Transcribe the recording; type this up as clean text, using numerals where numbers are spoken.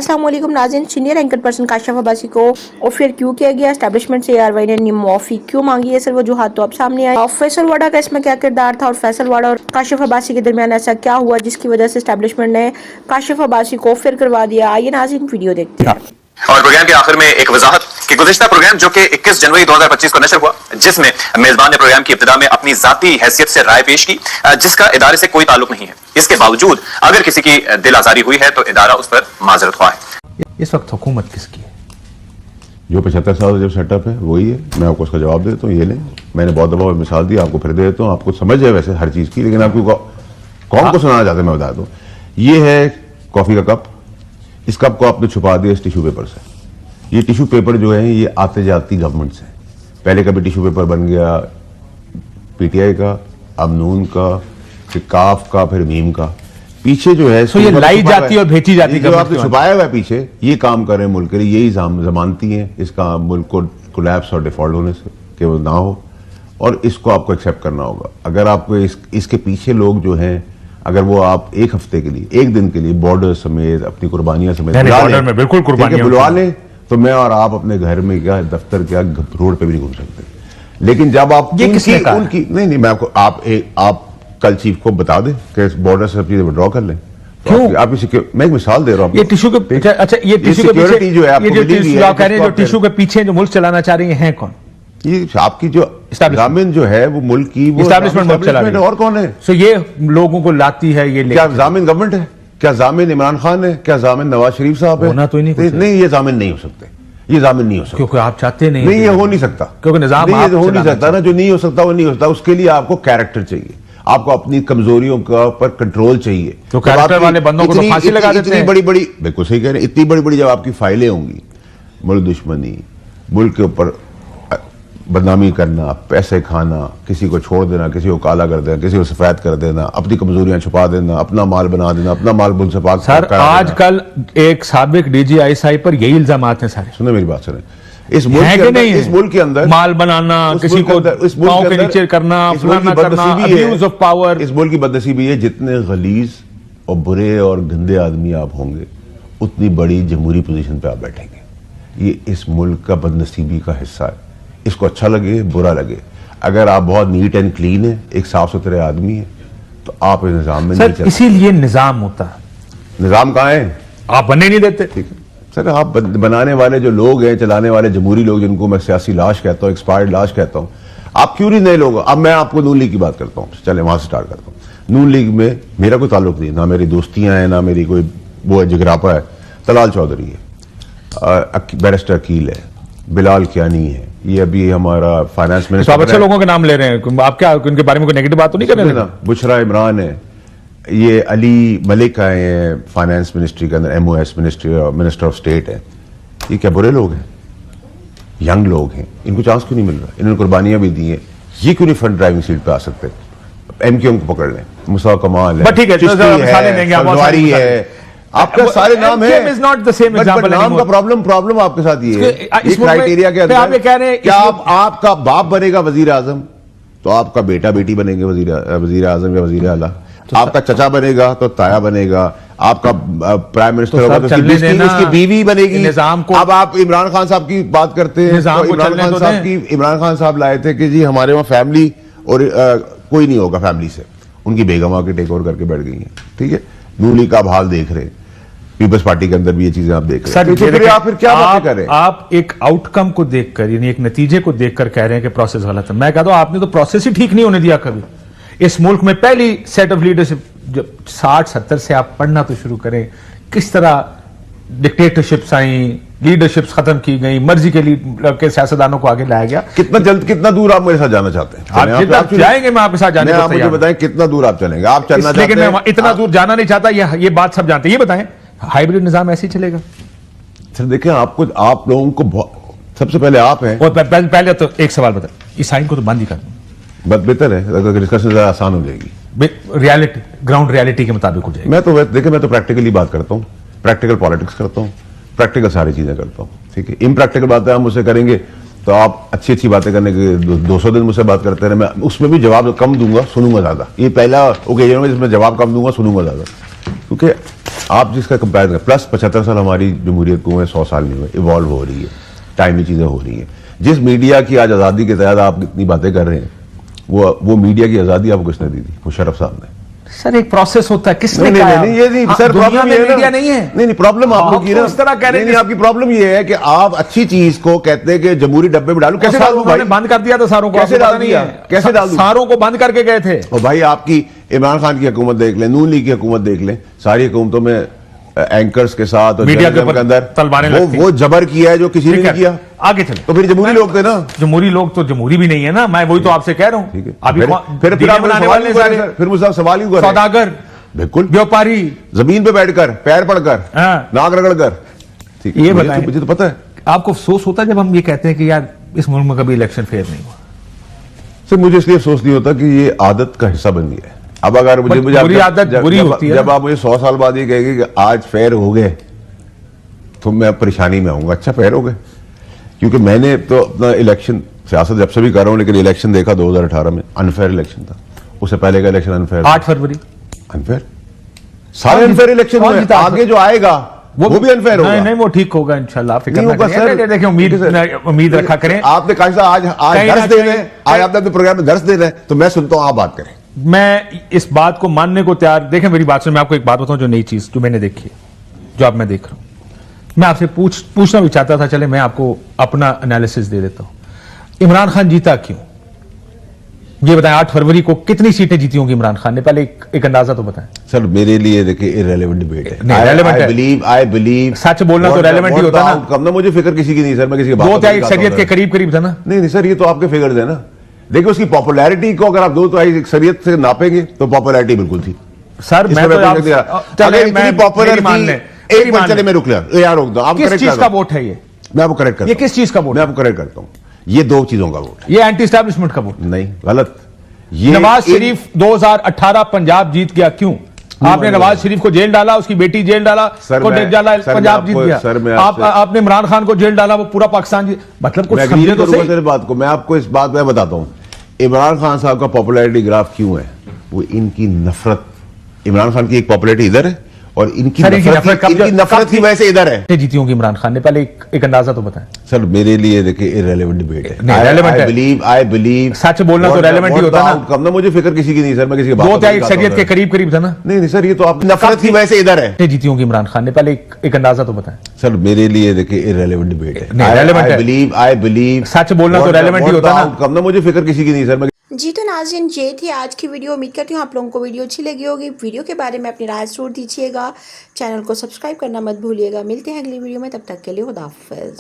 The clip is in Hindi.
अस्सलाम वालेकुम नाज़रीन, senior anchor person Kashif Abbasi को ऑफर क्यों किया गया, एस्टैब्लिशमेंट से ARY ने माफी क्यों मांगी है, सर वजूहात तो अब सामने आए। फैसल वाडा का इसमें क्या किरदार था और फैसल वाडा और काशिफ अब्बासी के दरमियान ऐसा क्या हुआ जिसकी वजह से एस्टैब्लिशमेंट ने काशिफ अब्बासी को ऑफर करवा दिया। आइए नाज़रीन वीडियो देखते हैं। और प्रोग्राम के आखिर में एक वजाहत कि गुज़िश्ता प्रोग्राम जो कि 21 जनवरी 2025 को नशर हुआ, जिसमें मेजबान ने प्रोग्राम की इब्तिदा में अपनी जाती हैसियत से राय पेश की, जिसका इदारे से कोई ताल्लुक नहीं है। इसके बावजूद अगर किसी की दिल आजारी हुई है तो इदारा उस पर माजरत हुआ है। इस वक्त हुकूमत किसकी है? जो 75 साल जो सेटअप है वही है। मैं आपको उसका जवाब देता हूँ, ये लें। मैंने बहुत दफा मिसाल दी, आपको फिर दे देता हूँ। आपको समझ है वैसे हर चीज की, लेकिन आपको कौन को सुनाना चाहते मैं बता दूं। ये है कॉफी का कप। इस कप को आपने छुपा दिया इस टिश्यू पेपर से। ये टिश्यू पेपर जो है ये आते जाती गवर्नमेंट से। पहले कभी टिश्यू पेपर बन गया PTI का, अब नून का, फिर काफ का, फिर मीम का। पीछे जो है तो ये लाई जाती और भेजी जाती, जो आपने छुपाया हुआ है पीछे, ये काम कर रहे हैं मुल्क के लिए। यही जमानती है इसका, मुल्क को कोलैप्स और डिफॉल्ट होने से कि वो ना हो, और इसको आपको एक्सेप्ट करना होगा। अगर आपको इसके पीछे लोग जो हैं, अगर वो आप एक हफ्ते के लिए, एक दिन के लिए बॉर्डर समेत अपनी कुर्बानियां समेत बॉर्डर में बिल्कुल कुर्बानियां बुलवा लें, तो मैं और आप अपने घर में क्या, दफ्तर क्या, रोड पे भी नहीं घूम सकते। लेकिन जब आप उनकी नहीं, मैं आपको आप कल चीफ को बता दें कि बॉर्डर से सब चीजें विड्रॉ कर लें। क्यों? आप मैं एक मिसाल दे रहा हूं। ये टिश्यू के अच्छा, ये टिश्यू के पीछे जो है, आप कह रहे हैं जो टिश्यू के पीछे जो मुल्क चलाना चाह रही हैं कौन? ये आपकी जो जामिन जो है वो मुल्क की एस्टैब्लिशमेंट और कौन है? सो ये लोगों को लाती है। ये क्या जामिन गवर्नमेंट है? क्या जामिन इमरान खान है? क्या जामिन नवाज शरीफ साहब है? होना तो नहीं, ये जामिन नहीं हो सकते। ये जामिन नहीं हो सकता क्योंकि आप चाहते नहीं। नहीं, ये हो नहीं सकता क्योंकि निजाम हो नहीं सकता ना। जो नहीं हो सकता वो नहीं हो सकता। उसके लिए आपको कैरेक्टर चाहिए, आपको अपनी कमजोरियों का पर कंट्रोल चाहिए। तो कैरेक्टर वाले बंदों को तो फांसी लगा देते हैं। बड़ी बड़ी, बिल्कुल सही कह रहे हैं। इतनी बड़ी बड़ी जब आपकी फाइलें होंगी, मुल्क दुश्मनी, मुल्क के ऊपर बदनामी करना, पैसे खाना, किसी को छोड़ देना, किसी को काला कर देना, किसी को सफेद कर देना, अपनी कमजोरियां छुपा देना, अपना माल बना देना, अपना माल मुल्क से पाक। सर आजकल एक साबिक DGI पर यही इल्जामात हैं सारे। सुने मेरी बात, सुने। इस मुल्क के अंदर माल बनाना, किसी को पांव के नीचे करना, अब्यूज ऑफ पावर। इस मुल्क की बदनसीबी है, जितने गलीज और बुरे और गंदे आदमी आप होंगे, उतनी बड़ी जमहूरी पोजीशन पे आप बैठेंगे। ये इस मुल्क का बदनसीबी का हिस्सा है। इसको अच्छा लगे बुरा लगे, अगर आप बहुत नीट एंड क्लीन है, एक साफ सुथरे आदमी है, तो आप इस निजाम में नहीं चलते। इसीलिए निजाम होता है। निजाम कहाँ है? आप बनने नहीं देते। ठीक है सर, आप बनाने वाले जो लोग हैं, चलाने वाले जमहूरी लोग, जिनको मैं सियासी लाश कहता हूँ, एक्सपायर्ड लाश कहता हूँ, आप क्यों नहीं नए लोग? अब मैं आपको नून लीग की बात करता हूँ, चले वहां से स्टार्ट करता हूँ। नून लीग में मेरा कोई ताल्लुक नहीं, ना मेरी दोस्तियां हैं, ना मेरी कोई वो जिगरापा है। तलाल चौधरी है, बैरिस्टर अकील है, बिलाल कियानी है, ये अभी हमारा फाइनेंस मिनिस्टर। आप अच्छे लोगों के नाम ले रहे हैं, आप क्या उनके बारे में कोई नेगेटिव बात तो नहीं कर रहे? बुशरा इमरान है, ये अली मलिक आए हैं फाइनेंस मिनिस्ट्री के अंदर, MOS मिनिस्टर ऑफ स्टेट है। ये क्या बुरे लोग हैं? यंग लोग हैं, इनको चांस क्यों नहीं मिल रहा? इन्होंने कुर्बानियां भी दी हैं, ये क्यों नहीं फ्रंट ड्राइविंग सीट पे आ सकते? MQ को पकड़ लें, मुसा कमाल है, ठीक है, आपका सारे नाम है। Is not the same example. नाम का प्रॉब्लम आपके साथ ये है, इस क्राइटेरिया के अंदर आप ये कह रहे हैं कि आपका बाप बनेगा वजीर आजम, तो आपका बेटा बेटी बनेंगे वजीर आजम या वजीर आला। आपका चचा बनेगा तो ताया बनेगा, आपका प्राइम मिनिस्टर होगा तो उसकी बीवी बनेगी। निजाम को अब आप इमरान खान साहब की बात करते हैं, इमरान खान साहब लाए थे कि जी हमारे वहां फैमिली और कोई नहीं होगा फैमिली से, उनकी बेगम आके टेक ओवर करके बैठ गई है। ठीक है, नून लीग का आप हाल देख रहे हैं, पीपल्स पार्टी के अंदर भी ये चीजें आप देख रहे हैं। तो फिर क्या बातें करें? आप एक आउटकम को देखकर, यानी एक नतीजे को देखकर कह रहे हैं कि प्रोसेस गलत है। मैं कहता हूं आपने तो प्रोसेस ही ठीक नहीं होने दिया कभी। इस मुल्क में पहली सेट ऑफ लीडरशिप जब 60-70 से आप पढ़ना तो शुरू करें, किस तरह डिक्टेटरशिप्स आई, लीडरशिप्स खत्म की गई, मर्जी के सियासतदानों को आगे लाया गया। कितना दूर आप मेरे साथ जाना चाहते हैं? आप जाएंगे, मैं आपके साथ जाने को मुझे बताएं कितना दूर आप चलेंगे? आप चलना लेकिन मैं इतना दूर जाना नहीं चाहता, ये बात सब जानते हैं। ये बताएं, हाइब्रिड निजाम ऐसे ही चलेगा? सर देखिए, आप लोगों को सबसे पहले आप हैं। और पहले तो एक सवाल बता, ईसाई को तो बंद ही कर दो, बेहतर है, अगर डिस्कशन आसान हो जाएगी। रियलिटी, ग्राउंड रियलिटी के मुताबिक हो जाएगी। मैं तो प्रैक्टिकली बात करता हूँ, प्रैक्टिकल पॉलिटिक्स करता हूँ, प्रैक्टिकल सारी चीजें करता हूँ। ठीक है, इम्प्रैक्टिकल बातें हम मुझसे करेंगे तो आप अच्छी बातें करने के 200 दिन मुझसे बात करते रहे, मैं उसमें भी जवाब कम दूंगा, सुनूंगा ज्यादा। ये पहला ओकेजन है जिसमें जवाब कम दूंगा, सुनूंगा ज्यादा, क्योंकि आप जिसका कंपेरिजन प्लस 75 साल हमारी जमहूरियत को 100 साल नहीं हुए, इवॉल्व हो रही है, टाइमी चीजें हो रही हैं। जिस मीडिया की आज आजादी के तहत आप इतनी बातें कर रहे हैं, वो मीडिया की आजादी आपको किसने दी थी? मुशर्रफ साहब ने। सर एक प्रोसेस होता है, किसने नहीं, कहा? नहीं, ये नहीं सर, दुनिया प्रॉब्लम में ये है मीडिया ना, नहीं है। नहीं प्रॉब्लम आप लोग की ना इस तरह कह रहे हैं। नहीं, आपकी प्रॉब्लम ये है कि आप अच्छी चीज को कहते हैं कि जमहूरी डब्बे में डालू। कैसे डालू भाई? बंद कर दिया था सारों को, कैसे आपको डाल पता नहीं दिया? है? कैसे डाल दूं? सारों को बंद करके गए थे। और भाई आपकी इमरान खान की हुकूमत देख लें, नून लीग की हुकूमत देख लें, सारी हुकूमतों में एंकर्स के साथ और मीडिया के जर्नलिज्म ऊपर के अंदर तलवारें लगती हैं। वो जबर किया है जो किसी ने ठीक नहीं है, किया। आगे चले। तो फिर जमहूरी लोग थे ना। जमहूरी लोग तो जमहूरी भी नहीं है ना, मैं वही तो आपसे कह रहा हूं। ठीक है, अभी फिर दीने आप बनाने सवाल वाले ही कर रहे सारे हैं, फिर मुझसे आप सवाल ही कर रहे हैं। सौदागर, बिल्कुल व्यापारी, जमीन पे बैठकर पैर पड़कर हाँ। नाक रगड़कर। ठीक है, ये मुझे बताएं। मुझे तो पता है आपको अफसोस होता है जब हम ये कहते हैं कि यार इस मुल्क में कभी इलेक्शन फेयर नहीं हुआ? सर, मुझे इसलिए अफसोस नहीं होता कि ये आदत का हिस्सा बन गया है। अब अगर मुझे बुरी आदत बुरी होती है जब ना। आप मुझे 100 साल बाद ये कहेंगे कि आज फेयर हो गए, तो मैं परेशानी में आऊंगा। अच्छा फेयर हो गए, क्योंकि मैंने तो अपना इलेक्शन सियासत जब से भी कर रहा हूं, लेकिन इलेक्शन देखा 2018 में अनफेयर इलेक्शन था। उससे पहले का इलेक्शन अनफेयर, 8 फरवरी अनफेयर, सारे अनफेयर इलेक्शन कौन हुए। जीता? आगे जो आएगा वो भी अनफेयर होगा। नहीं, वो ठीक होगा इंशाल्लाह, फिक्र नहीं ना होगा करिए। सर। देखिए उम्मीद रखा करें। आपने कहा था आज कहीं ना दर्श देना है, कहीं- आज आपने अपने प्रोग्राम में दर्श देना है, तो मैं सुनता हूं, आप बात करें। मैं इस बात को मानने को तैयार। देखें मेरी बात सुन, मैं आपको एक बात बताऊं जो नई चीज जो मैंने देखी है, जो अब मैं देख रहा हूं। मैं आपसे पूछना भी चाहता था, चले मैं आपको अपना एनालिसिस दे देता हूं। इमरान खान जीता क्यों, ये बताएं। 8 फरवरी को कितनी सीटें जीती होंगी इमरान खान ने, पहले एक अंदाजा तो बताएं। सर मेरे लिए देखिए इररेलेवेंट डिबेट है। नहीं, relevant है। आई बिलीव सच बोलना तो relevant ही होता ना। कम ना, मुझे फिक्र किसी की नहीं सर, मैं किसी की बात दो नहीं त्याग करता शरीयत हूं के सर। करीब करीब था ना। नहीं सर, ये तो आपके फिगर्स है ना। देखिए उसकी पॉपुलैरिटी को अगर आप दो तो शरीयत से नापेंगे तो पॉपुलैरिटी बिल्कुल थी सर। मैं तो आप अगर इतनी पॉपुलर मेरी मान थी, लें, एक मेरी मान मिनट चले लें। मैं रुक लिया यार, रोक दो। आप किस करेक्ट चीज कर का दो। वोट है ये? मैं आपको करेक्ट करता ये हूं। किस चीज का वोट मैं है? आपको करेक्ट करता हूं, ये दो चीजों का वोट है। ये एंटी एस्टैब्लिशमेंट का वोट। नहीं, गलत। ये नवाज शरीफ 2018 पंजाब जीत गया, क्यों? आपने नवाज शरीफ को जेल डाला, उसकी बेटी जेल डाला, सर, को मैं- जेल डाला, सर, पंजाब मैं जीत आपको- गया। सर, मैं आपने इमरान खान को जेल डाला, वो पूरा पाकिस्तान जीत। मतलब कुछ मैं समझे agree तो करूंगा सही। तेरे बात को। मैं आपको इस बात में बताता हूं, इमरान खान साहब का पॉपुलैरिटी ग्राफ क्यों है? वो इनकी नफरत, इमरान खान की एक पॉपुलैरिटी इधर है और इनकी सर, इनकी नफरत की वजह से इधर है। कितनी जीती होंगी इमरान खान ने, पहले एक अंदाजा तो बताएं। सर मेरे लिए देखिए इररेलेवेंट डिबेट है। नहीं, relevant है। आई बिलीव सच बोलना तो relevant ही होता ना। कम ना, मुझे फिक्र किसी की नहीं सर, मैं किसी की बात दो नहीं त्याग करता शरीयत हूं के सर। करीब करीब था ना। नहीं सर, ये तो आपकी नफरत की वजह से इधर है। कितनी जीती होंगी इमरान खान ने, पहले एक अंदाजा तो बताएं। सर मेरे लिए देखिए इररेलेवेंट डिबेट है। नहीं, relevant है। आई बिलीव सच बोलना तो relevant ही होता ना। कम ना, मुझे फिक्र किसी की नहीं सर, मैं जी तो नाज़रीन, ये थी आज की वीडियो। उम्मीद करती हूँ आप लोगों को वीडियो अच्छी लगी होगी। वीडियो के बारे में अपनी राय जरूर दीजिएगा। चैनल को सब्सक्राइब करना मत भूलिएगा। मिलते हैं अगली वीडियो में, तब तक के लिए खुदा हाफिज़।